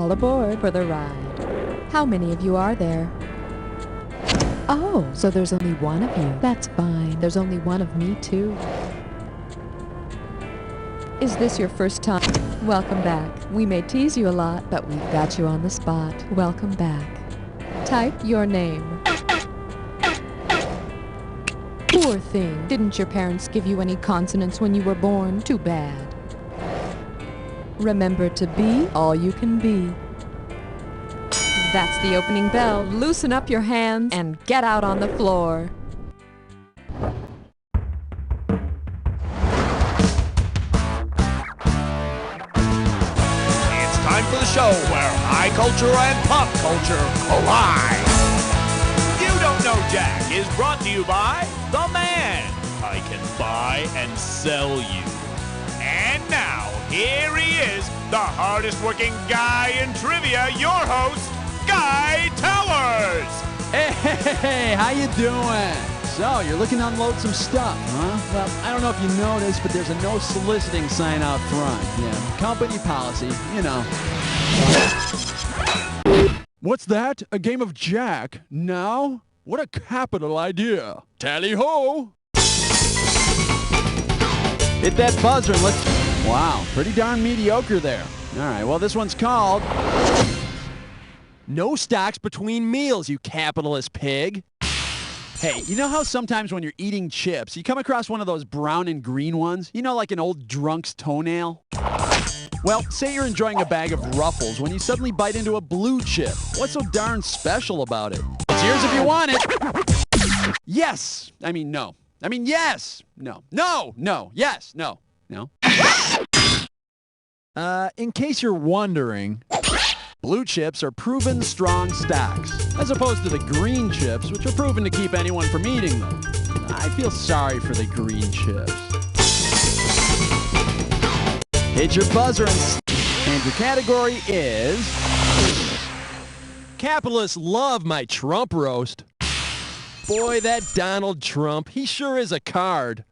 All aboard for the ride. How many of you are there? Oh, so there's only one of you. That's fine. There's only one of me, too. Is this your first time? Welcome back. We may tease you a lot, but we've got you on the spot. Welcome back. Type your name. Poor thing. Didn't your parents give you any consonants when you were born? Too bad. Remember to be all you can be. That's the opening bell. Loosen up your hands and get out on the floor. It's time for the show where high culture and pop culture collide. You Don't Know Jack is brought to you by the man I can buy and sell you. And now, here he is, the hardest working guy in trivia, your host, Guy Towers! Hey, how you doing? So, you're looking to unload some stuff, huh? Well, I don't know if you noticed, but there's a no soliciting sign out front. Yeah, company policy, you know. What's that? A game of Jack? Now? What a capital idea. Tally-ho! Hit that buzzer and let's... Wow, pretty darn mediocre there. All right, well, this one's called... No stocks between meals, you capitalist pig. Hey, you know how sometimes when you're eating chips, you come across one of those brown and green ones? You know, like an old drunk's toenail? Well, say you're enjoying a bag of Ruffles when you suddenly bite into a blue chip. What's so darn special about it? It's yours if you want it. Yes. I mean, no. I mean, yes. No. No. No. Yes. No. No. In case you're wondering... Blue chips are proven strong stocks, as opposed to the green chips, which are proven to keep anyone from eating them. I feel sorry for the green chips. Hit your buzzer and your category is... Capitalists love my Trump roast. Boy, that Donald Trump, he sure is a card.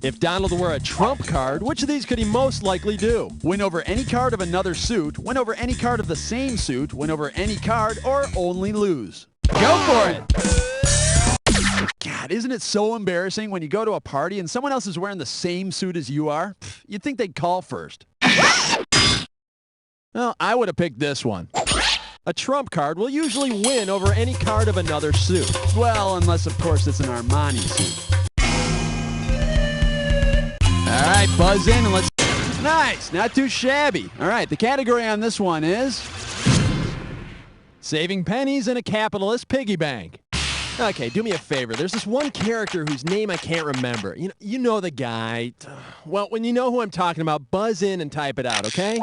If Donald were a Trump card, which of these could he most likely do? Win over any card of another suit, win over any card of the same suit, win over any card, or only lose? Go for it! God, isn't it so embarrassing when you go to a party and someone else is wearing the same suit as you are? You'd think they'd call first. Well, I would have picked this one. A Trump card will usually win over any card of another suit. Well, unless, of course, it's an Armani suit. All right, buzz in and let's... Nice, not too shabby. All right, the category on this one is... Saving pennies in a capitalist piggy bank. Okay, do me a favor. There's this one character whose name I can't remember. You know the guy. Well, when you know who I'm talking about, buzz in and type it out, okay?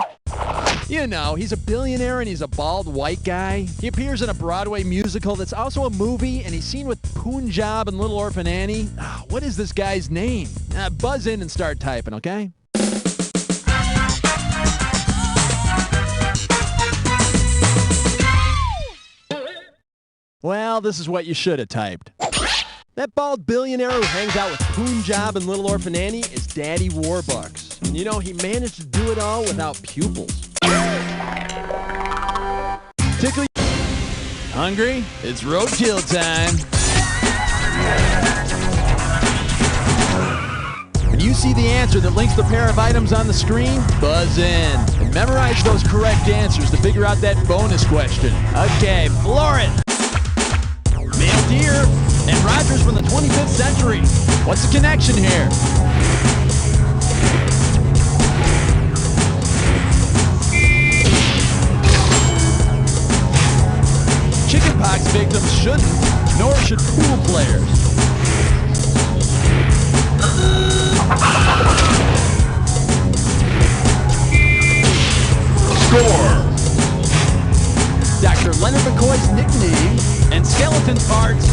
You know, he's a billionaire and he's a bald white guy. He appears in a Broadway musical that's also a movie, and he's seen with Punjab and Little Orphan Annie. What is this guy's name? Buzz in and start typing, okay? Well, this is what you should have typed. That bald billionaire who hangs out with Punjab and Little Orphan Annie is Daddy Warbucks. And you know, he managed to do it all without pupils. Tickle. Hungry? It's roadkill time. When you see the answer that links the pair of items on the screen, buzz in. And memorize those correct answers to figure out that bonus question. Okay, floor it. Male deer and Rogers from the 25th century. What's the connection here? Chickenpox victims shouldn't, nor should pool players. Score! Dr. Leonard McCoy's nickname and skeleton parts.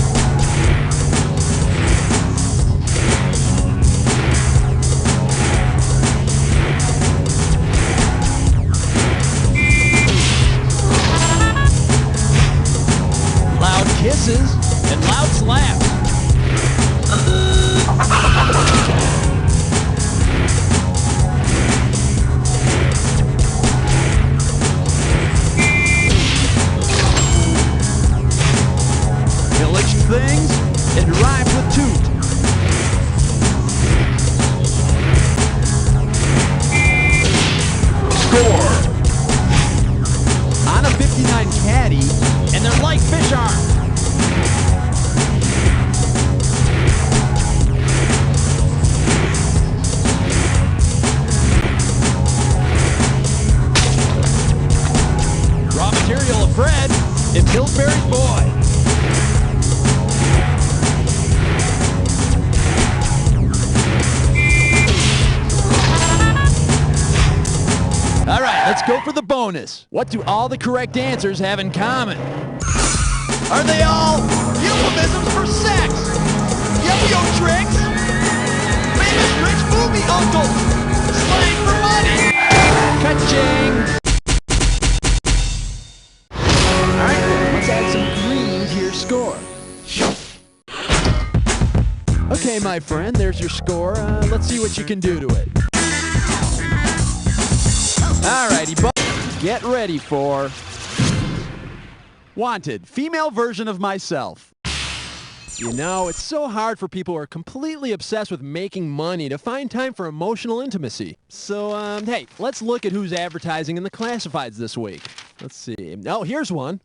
Loud kisses and loud slaps. things, it rhymes with toot. Score! On a 59 caddy, and they're like fish arms. Raw material of Fred, if Pillsbury's boy. All right, let's go for the bonus. What do all the correct answers have in common? Are they all euphemisms for sex? Yo-yo tricks? Famous rich movie uncles? Slang for money? Ka-ching! All right, let's add some green to your score. Okay, my friend, there's your score. Let's see what you can do to it. Alrighty, get ready for Wanted, female version of myself. You know, it's so hard for people who are completely obsessed with making money to find time for emotional intimacy. So, hey, let's look at who's advertising in the classifieds this week. Let's see. Oh, here's one.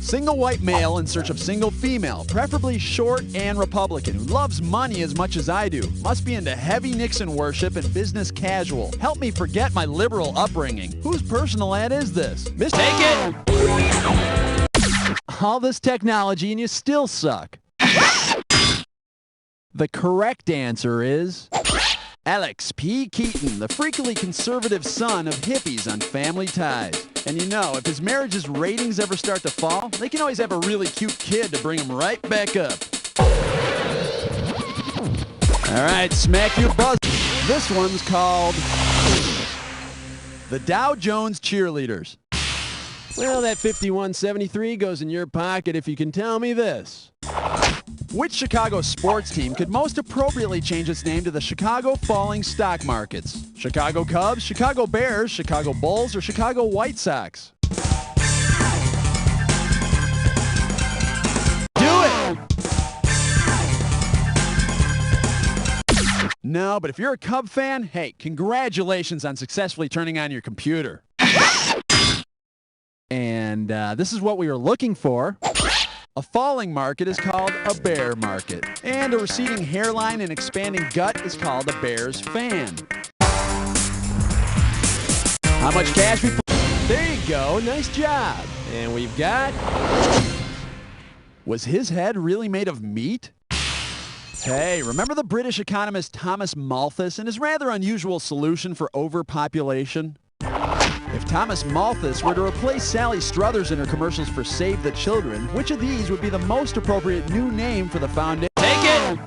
Single white male in search of single female, preferably short and Republican, who loves money as much as I do. Must be into heavy Nixon worship and business casual. Help me forget my liberal upbringing. Whose personal ad is this? Take it! All this technology and you still suck. The correct answer is Alex P. Keaton, the freakily conservative son of hippies on Family Ties. And you know, if his marriage's ratings ever start to fall, they can always have a really cute kid to bring him right back up. All right, smack your buzz. This one's called the Dow Jones Cheerleaders. Well, that 5173 goes in your pocket if you can tell me this. Which Chicago sports team could most appropriately change its name to the Chicago Falling Stock Markets? Chicago Cubs, Chicago Bears, Chicago Bulls, or Chicago White Sox? Do it! No, but if you're a Cub fan, hey, congratulations on successfully turning on your computer. And this is what we were looking for. A falling market is called a bear market. And a receding hairline and expanding gut is called a bear's fan. How much cash we... There you go. Nice job. And we've got... Was his head really made of meat? Hey, remember the British economist Thomas Malthus and his rather unusual solution for overpopulation? If Thomas Malthus were to replace Sally Struthers in her commercials for Save the Children, which of these would be the most appropriate new name for the foundation? Take it!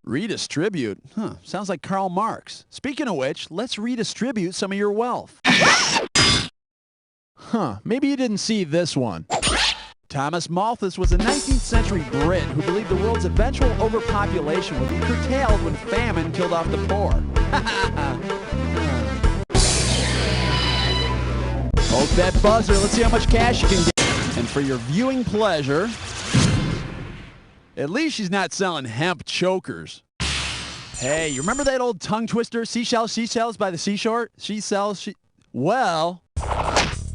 Redistribute? Huh, sounds like Karl Marx. Speaking of which, let's redistribute some of your wealth. Huh, maybe you didn't see this one. Thomas Malthus was a 19th century Brit who believed the world's eventual overpopulation would be curtailed when famine killed off the poor. Poke that buzzer. Let's see how much cash you can get. And for your viewing pleasure, at least she's not selling hemp chokers. Hey, you remember that old tongue twister, seashells by the seashore? Well,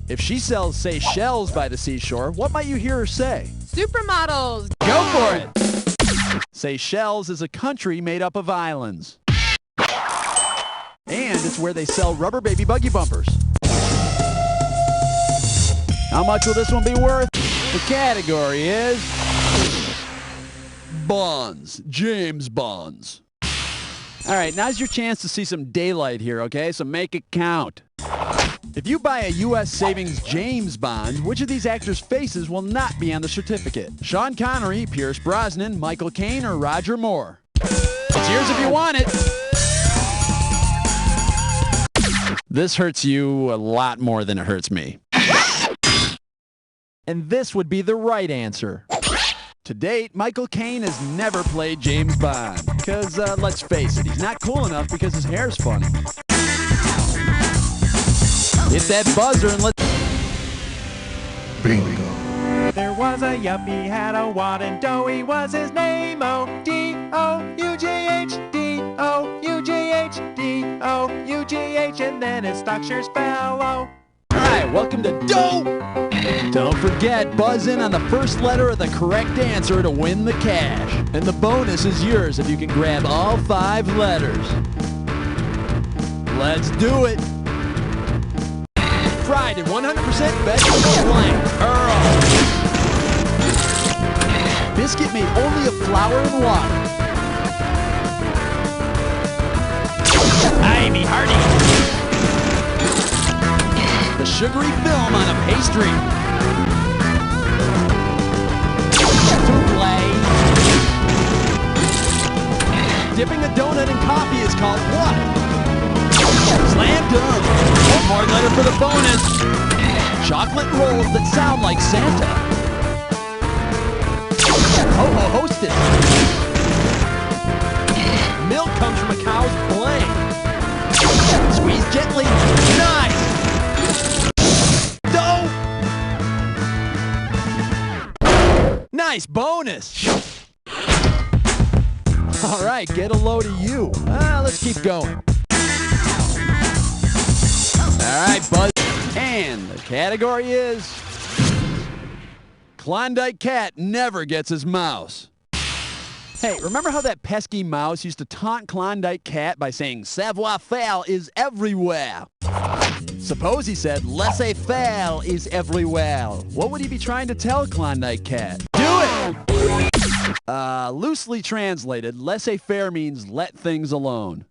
if she sells Seychelles by the seashore, what might you hear her say? Supermodels. Go for it. Seychelles is a country made up of islands. And it's where they sell rubber baby buggy bumpers. How much will this one be worth? The category is bonds. James Bonds. All right, now's your chance to see some daylight here, okay? So make it count. If you buy a U.S. Savings James Bond, which of these actors' faces will not be on the certificate? Sean Connery, Pierce Brosnan, Michael Caine, or Roger Moore? It's yours if you want it. This hurts you a lot more than it hurts me. And this would be the right answer. To date, Michael Caine has never played James Bond. Because, let's face it, he's not cool enough because his hair's funny. Hit that buzzer and let's... Bingo. There was a yuppie, had a wad, and Doughy was his name. O-D-O-U-G-H, D-O-U-G-H, D-O-U-G-H, and then his stock shares fell. Oh. Alright, welcome to Dough! Don't forget, buzz in on the first letter of the correct answer to win the cash. And the bonus is yours if you can grab all 5 letters. Let's do it! Fried and 100% vegetable blank. Earl. Biscuit made only of flour and water. Ivy Hardy. The sugary film on a pastry. Souffle. Dipping a donut in coffee is called what? Slam dunk. One more letter for the bonus. Chocolate rolls that sound like Santa. Ho-ho hostess. Milk comes from a cow's blade. Squeeze gently. Nice. Dough. Nice bonus. All right, get a load of you. Let's keep going. All right, buzz. And the category is Klondike Cat never gets his mouse. Hey, remember how that pesky mouse used to taunt Klondike Cat by saying savoir-faire is everywhere? Suppose he said laissez-faire is everywhere. What would he be trying to tell Klondike Cat? Do it! Loosely translated, laissez-faire means let things alone.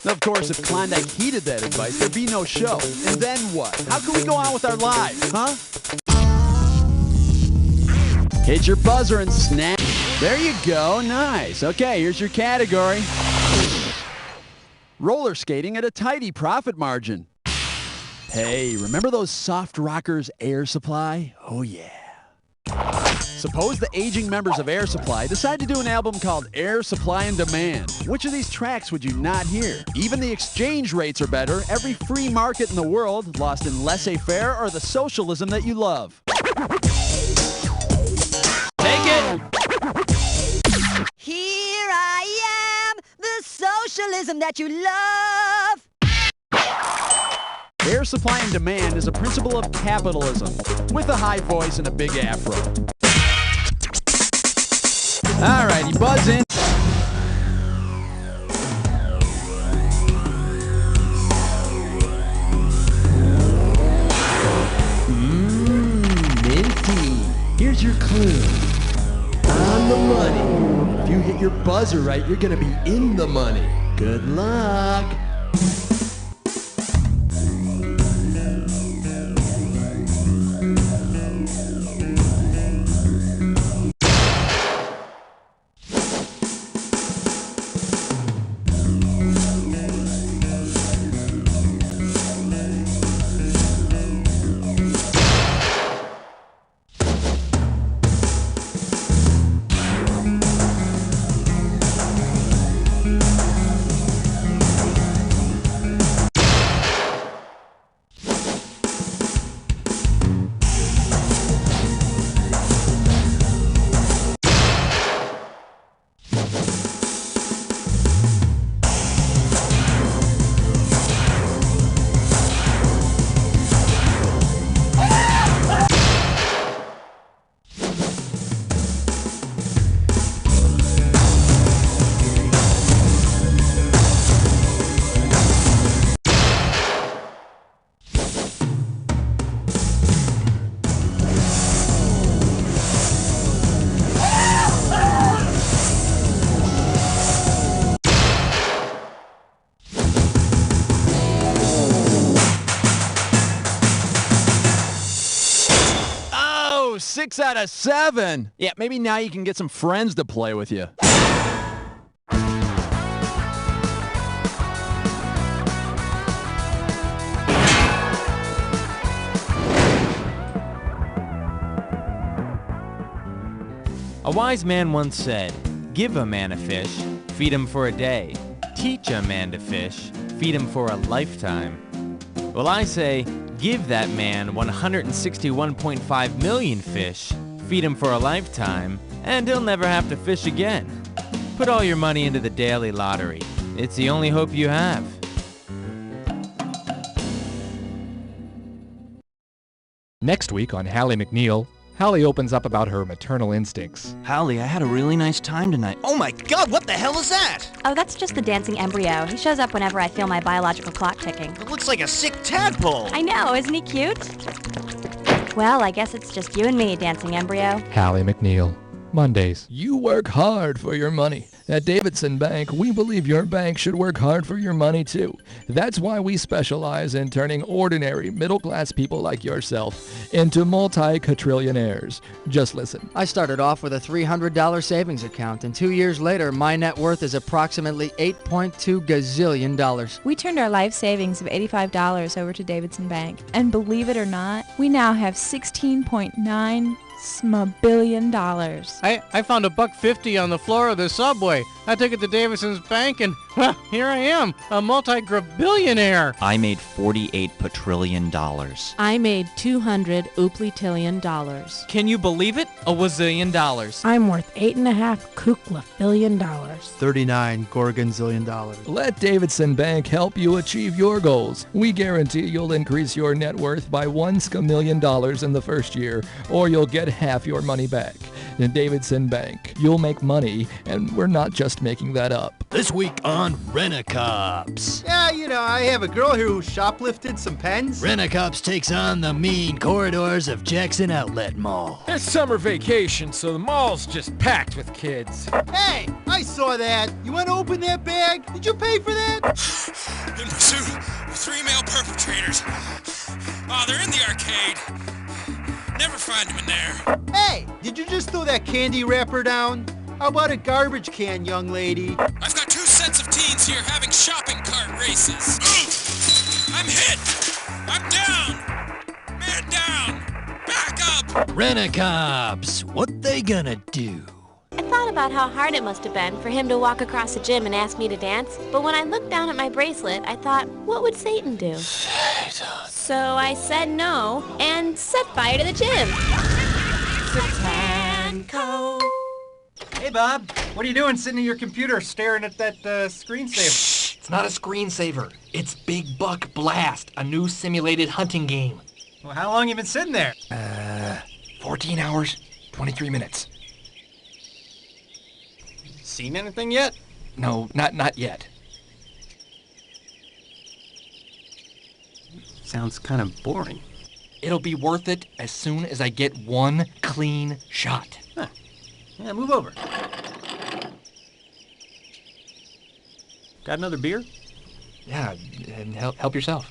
Of course, if Klondike heeded that advice, there'd be no show. And then what? How can we go on with our lives, huh? Hit your buzzer and snap. There you go. Nice. Okay, here's your category. Roller skating at a tidy profit margin. Hey, remember those soft rockers Air Supply? Oh, yeah. Suppose the aging members of Air Supply decide to do an album called Air Supply and Demand. Which of these tracks would you not hear? Even the exchange rates are better, every free market in the world, lost in laissez-faire or the socialism that you love. Take it! Here I am, the socialism that you love. Air supply and demand is a principle of capitalism, with a high voice and a big afro. Alrighty, buzz in. Minty. Here's your clue. On the money. If you hit your buzzer right, you're gonna be in the money. Good luck. Oh, 6 out of 7. Yeah, maybe now you can get some friends to play with you. A wise man once said, "Give a man a fish, feed him for a day. Teach a man to fish, feed him for a lifetime." Well, I say, Give that man 161.5 million fish, feed him for a lifetime, and he'll never have to fish again. Put all your money into the daily lottery. It's the only hope you have. Next week on Hallie McNeil, Hallie opens up about her maternal instincts. Hallie, I had a really nice time tonight. Oh my God, what the hell is that? Oh, that's just the dancing embryo. He shows up whenever I feel my biological clock ticking. It looks like a sick tadpole. I know, isn't he cute? Well, I guess it's just you and me, dancing embryo. Hallie McNeil, Mondays. You work hard for your money. At Davidson Bank, we believe your bank should work hard for your money too. That's why we specialize in turning ordinary middle-class people like yourself into multi-quadrillionaires. Just listen. I started off with a $300 savings account, and 2 years later, my net worth is approximately $8.2 gazillion. We turned our life savings of $85 over to Davidson Bank, and believe it or not, we now have $16.9 billion. I found $1.50 on the floor of the subway. I took it to Davidson's Bank and, well, here I am, a multi-billionaire. I made $48 quadrillion. I made $200 ooplitillion. Can you believe it? A wazillion dollars. I'm worth $8.5 kukla billion. 39 gorgonzillion dollars. Let Davidson Bank help you achieve your goals. We guarantee you'll increase your net worth by $1 million in the first year, or you'll get half your money back. In Davidson Bank, you'll make money, and we're not just making that up. This week on Rent-A-Cops. Yeah, you know, I have a girl here who shoplifted some pens. Rent-A-Cops takes on the mean corridors of Jackson Outlet Mall. It's summer vacation, so the mall's just packed with kids. Hey, I saw that. You want to open that bag? Did you pay for that? In pursuit of 3 male perpetrators. Oh, they're in the arcade. Never find them in there. Hey, did you just throw that candy wrapper down? How about a garbage can, young lady? I've got 2 sets of teens here having shopping cart races. I'm hit! I'm down! Man down! Back up! Rent-A-Cops, what they gonna do? I thought about how hard it must have been for him to walk across the gym and ask me to dance, but when I looked down at my bracelet, I thought, what would Satan do? So I said no and set fire to the gym. Satanco. Hey, Bob. What are you doing sitting at your computer staring at that screensaver? Shh! It's not a screensaver. It's Big Buck Blast, a new simulated hunting game. Well, how long you been sitting there? 14 hours, 23 minutes. Seen anything yet? No, not yet. Sounds kind of boring. It'll be worth it as soon as I get one clean shot. Huh. Yeah, move over. Got another beer? Yeah, and help yourself.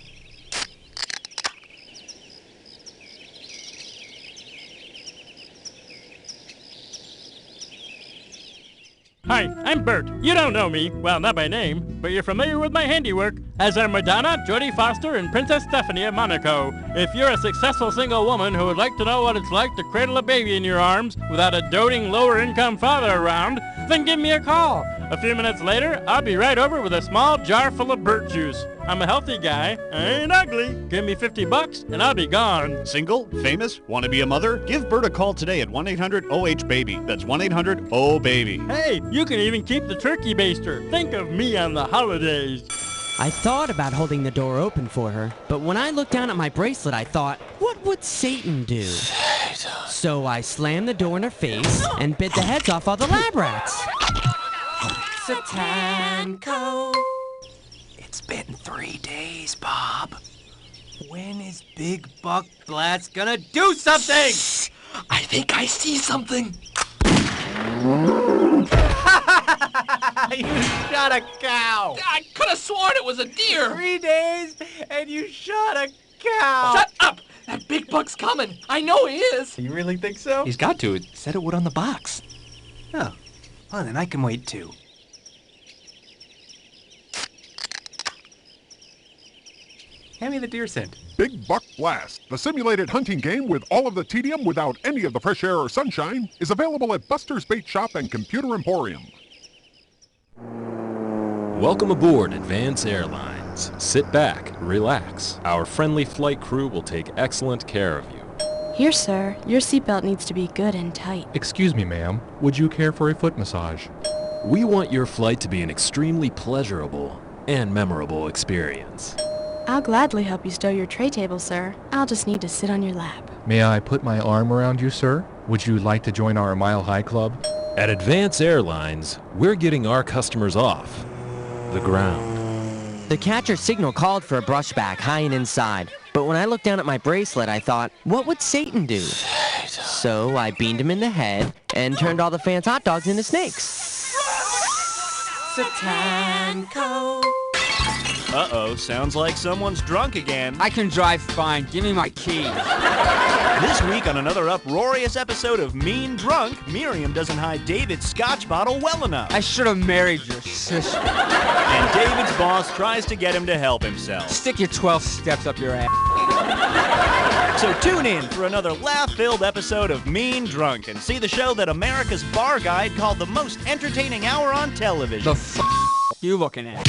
Hi, I'm Bert. You don't know me, well, not by name, but you're familiar with my handiwork, as are Madonna, Jodie Foster, and Princess Stephanie of Monaco. If you're a successful single woman who would like to know what it's like to cradle a baby in your arms without a doting lower-income father around, then give me a call. A few minutes later, I'll be right over with a small jar full of Bert juice. I'm a healthy guy. I ain't ugly. Give me $50 and I'll be gone. Single? Famous? Want to be a mother? Give Bert a call today at 1-800-OH-BABY. That's 1-800-OH-BABY. Hey, you can even keep the turkey baster. Think of me on the holidays. I thought about holding the door open for her, but when I looked down at my bracelet, I thought, what would Satan do? So I slammed the door in her face and bit the heads off all the lab rats. Satanco. It's been 3 days, Bob. When is Big Buck Blast gonna do something? I think I see something. You shot a cow. I could have sworn it was a deer. 3 days and you shot a cow. Shut up! That Big Buck's coming. I know he is. You really think so? He's got to. It said it would on the box. Oh, well then I can wait too. Hand me the deer scent. Big Buck Blast, the simulated hunting game with all of the tedium without any of the fresh air or sunshine, is available at Buster's Bait Shop and Computer Emporium. Welcome aboard Advance Airline. seats. Sit back, relax. Our friendly flight crew will take excellent care of you. Here, sir. Your seatbelt needs to be good and tight. Excuse me, ma'am. Would you care for a foot massage? We want your flight to be an extremely pleasurable and memorable experience. I'll gladly help you stow your tray table, sir. I'll just need to sit on your lap. May I put my arm around you, sir? Would you like to join our Mile High Club? At Advance Airlines, we're getting our customers off the ground. The catcher signal called for a brushback high and inside. But when I looked down at my bracelet, I thought, what would Satan do? So I beamed him in the head and turned all the fans' hot dogs into snakes. Satanko. Uh-oh, sounds like someone's drunk again. I can drive fine. Give me my keys. This week on another uproarious episode of Mean Drunk, Miriam doesn't hide David's scotch bottle well enough. I should have married your sister. And David's boss tries to get him to help himself. Stick your 12 steps up your ass. So tune in for another laugh-filled episode of Mean Drunk and see the show that America's Bar Guide called the most entertaining hour on television. The f*** you looking at?